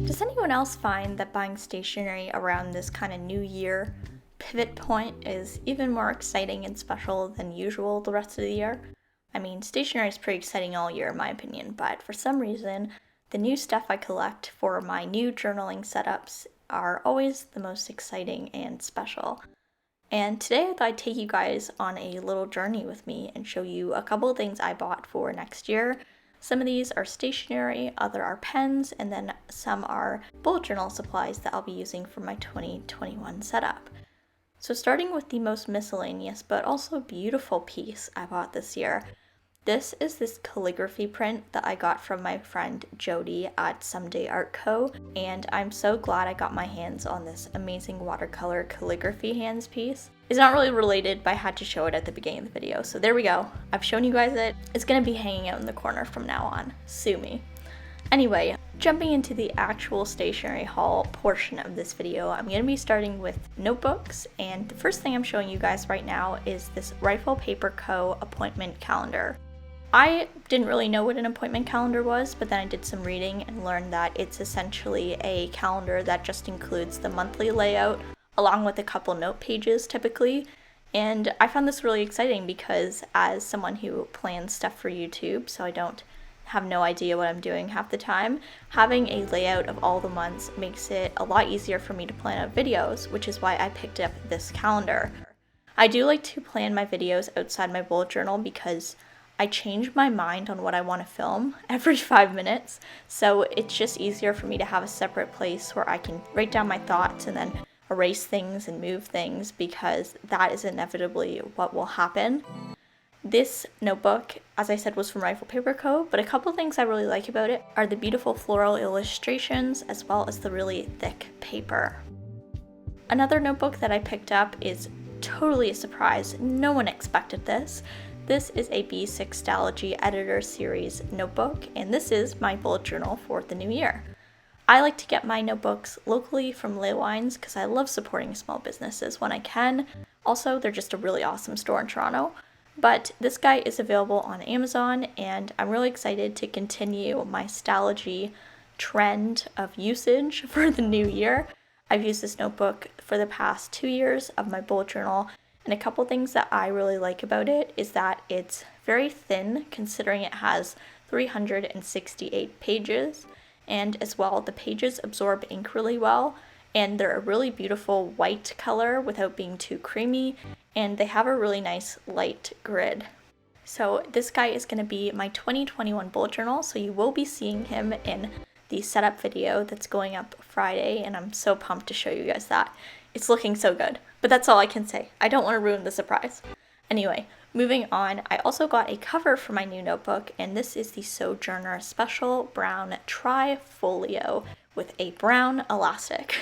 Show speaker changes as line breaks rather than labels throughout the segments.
Does anyone else find that buying stationery around this kind of new year pivot point is even more exciting and special than usual the rest of the year? I mean, stationery is pretty exciting all year in my opinion, but for some reason, the new stuff I collect for my new journaling setups are always the most exciting and special. And today I thought I'd take you guys on a little journey with me and show you a couple of things I bought for next year. Some of these are stationery, other are pens, and then some are bullet journal supplies that I'll be using for my 2021 setup. So starting with the most miscellaneous but also beautiful piece I bought this year. This is this calligraphy print that I got from my friend Jody at Someday Art Co. And I'm so glad I got my hands on this amazing watercolor calligraphy hands piece. It's not really related, but I had to show it at the beginning of the video. So there we go. I've shown you guys it. It's gonna be hanging out in the corner from now on. Sue me. Anyway, jumping into the actual stationery haul portion of this video, I'm going to be starting with notebooks, and the first thing I'm showing you guys right now is this Rifle Paper Co. appointment calendar. I didn't really know what an appointment calendar was, but then I did some reading and learned that it's essentially a calendar that just includes the monthly layout along with a couple note pages typically. And I found this really exciting because as someone who plans stuff for YouTube, so I don't have no idea what I'm doing half the time, having a layout of all the months makes it a lot easier for me to plan out videos, which is why I picked up this calendar. I do like to plan my videos outside my bullet journal because I change my mind on what I want to film every 5 minutes, so it's just easier for me to have a separate place where I can write down my thoughts and then erase things and move things, because that is inevitably what will happen. This notebook, as I said, was from Rifle Paper Co., but a couple things I really like about it are the beautiful floral illustrations as well as the really thick paper. Another notebook that I picked up is totally a surprise. No one expected this. This is a B6 Stalogy Editor Series notebook, and this is my bullet journal for the new year. I like to get my notebooks locally from Leywines because I love supporting small businesses when I can. Also, they're just a really awesome store in Toronto. But this guy is available on Amazon, and I'm really excited to continue my Stalogy trend of usage for the new year. I've used this notebook for the past 2 years of my bullet journal, and a couple things that I really like about it is that it's very thin considering it has 368 pages, and as well the pages absorb ink really well, and they're a really beautiful white color without being too creamy, and they have a really nice light grid. So this guy is going to be my 2021 bullet journal, so you will be seeing him in the setup video that's going up Friday, and I'm so pumped to show you guys that. It's looking so good, but that's all I can say. I don't want to ruin the surprise. Anyway, moving on, I also got a cover for my new notebook, and this is the Sojourner Special Brown Tri-Folio with a brown elastic.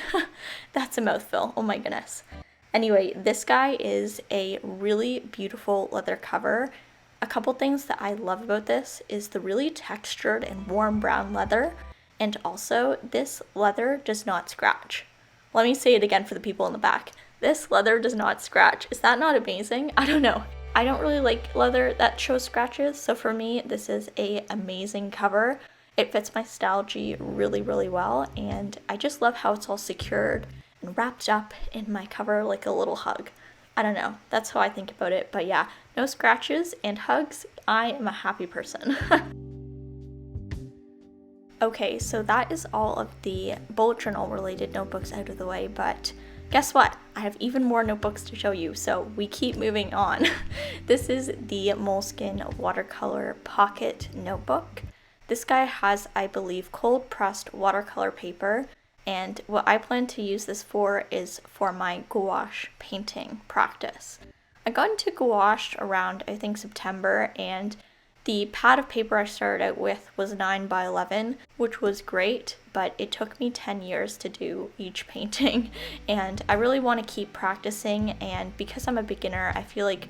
That's a mouthful, oh my goodness. Anyway, this guy is a really beautiful leather cover. A couple things that I love about this is the really textured and warm brown leather, and also this leather does not scratch. Let me say it again for the people in the back. This leather does not scratch. Is that not amazing? I don't know. I don't really like leather that shows scratches, so for me, this is an amazing cover. It fits my Stalogy really, really well, and I just love how it's all secured and wrapped up in my cover like a little hug. I don't know, that's how I think about it, but yeah, no scratches and hugs. I am a happy person. Okay, so that is all of the bullet journal related notebooks out of the way, but guess what? I have even more notebooks to show you, so we keep moving on. This is the Moleskine Watercolor Pocket Notebook. This guy has, I believe, cold pressed watercolor paper, and what I plan to use this for is for my gouache painting practice. I got into gouache around, I think, September, and the pad of paper I started out with was 9 by 11, which was great, but it took me 10 years to do each painting, and I really want to keep practicing, and because I'm a beginner, I feel like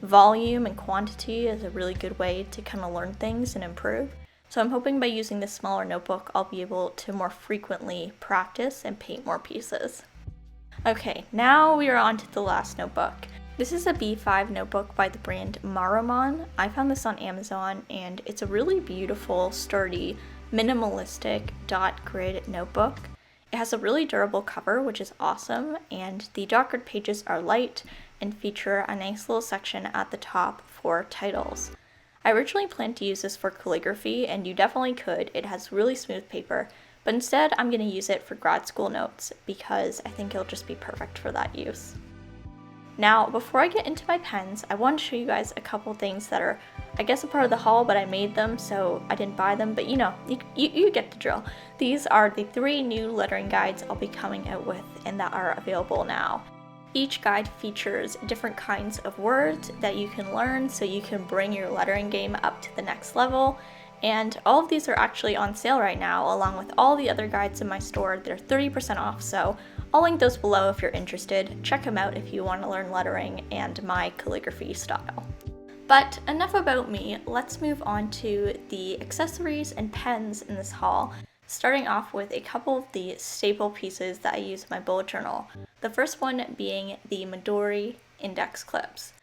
volume and quantity is a really good way to kind of learn things and improve. So I'm hoping by using this smaller notebook, I'll be able to more frequently practice and paint more pieces. Okay, now we are on to the last notebook. This is a B5 notebook by the brand Maromon. I found this on Amazon, and it's a really beautiful, sturdy minimalistic dot grid notebook. It has a really durable cover, which is awesome, and the dot grid pages are light and feature a nice little section at the top for titles. I originally planned to use this for calligraphy, and you definitely could. It has really smooth paper, but instead I'm going to use it for grad school notes because I think it'll just be perfect for that use. Now, before I get into my pens, I want to show you guys a couple things that are, I guess, a part of the haul, but I made them, so I didn't buy them, but you know, you get the drill. These are the 3 new lettering guides I'll be coming out with and that are available now. Each guide features different kinds of words that you can learn so you can bring your lettering game up to the next level. And all of these are actually on sale right now, along with all the other guides in my store. They're 30% off, so I'll link those below if you're interested. Check them out if you want to learn lettering and my calligraphy style. But enough about me, let's move on to the accessories and pens in this haul, starting off with a couple of the staple pieces that I use in my bullet journal. The first one being the Midori index clips.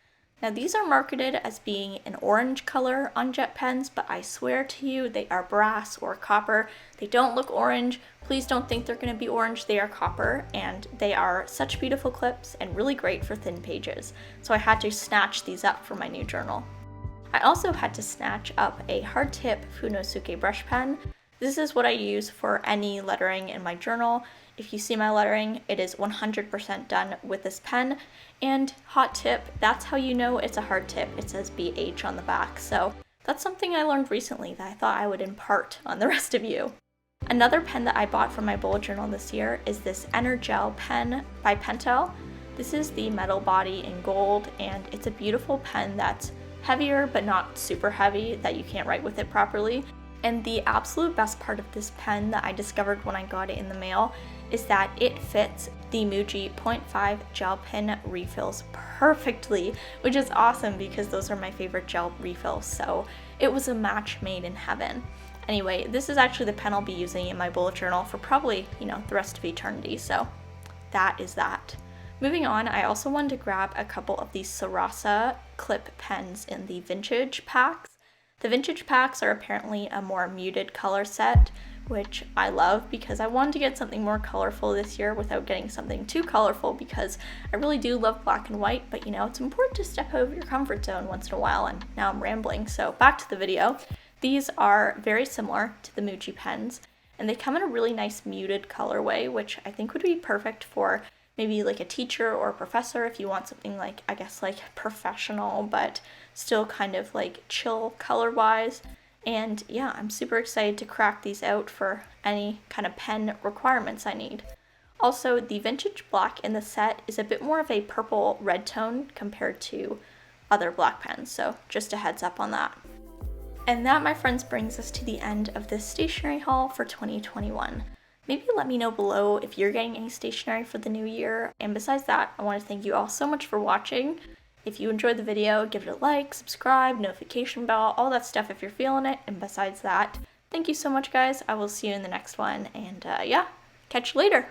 Now these are marketed as being an orange color on jet pens, but I swear to you they are brass or copper. They don't look orange. Please don't think they're going to be orange. They are copper, and they are such beautiful clips and really great for thin pages. So I had to snatch these up for my new journal. I also had to snatch up a hard tip Funosuke brush pen. This is what I use for any lettering in my journal. If you see my lettering, it is 100% done with this pen. And hot tip, that's how you know it's a hard tip. It says BH on the back. So that's something I learned recently that I thought I would impart on the rest of you. Another pen that I bought for my bullet journal this year is this Energel pen by Pentel. This is the metal body in gold, and it's a beautiful pen that's heavier but not super heavy that you can't write with it properly. And the absolute best part of this pen that I discovered when I got it in the mail is that it fits the Muji 0.5 gel pen refills perfectly, which is awesome because those are my favorite gel refills, so it was a match made in heaven. Anyway, this is actually the pen I'll be using in my bullet journal for probably, the rest of eternity, so that is that. Moving on, I also wanted to grab a couple of these Sarasa clip pens in the vintage packs. The vintage packs are apparently a more muted color set, which I love because I wanted to get something more colorful this year without getting something too colorful because I really do love black and white, but it's important to step out of your comfort zone once in a while, and now I'm rambling, so back to the video. These are very similar to the Muji pens, and they come in a really nice muted colorway, which I think would be perfect for maybe like a teacher or a professor if you want something like, I guess, like professional, but still kind of like chill color-wise. And yeah, I'm super excited to crack these out for any kind of pen requirements I need. Also, the vintage black in the set is a bit more of a purple red tone compared to other black pens, so just a heads up on that. And that, my friends, brings us to the end of this stationery haul for 2021. Maybe let me know below if you're getting any stationery for the new year. And besides that, I want to thank you all so much for watching. If you enjoyed the video, give it a like, subscribe, notification bell, all that stuff if you're feeling it. And besides that, thank you so much, guys. I will see you in the next one. And yeah, catch you later.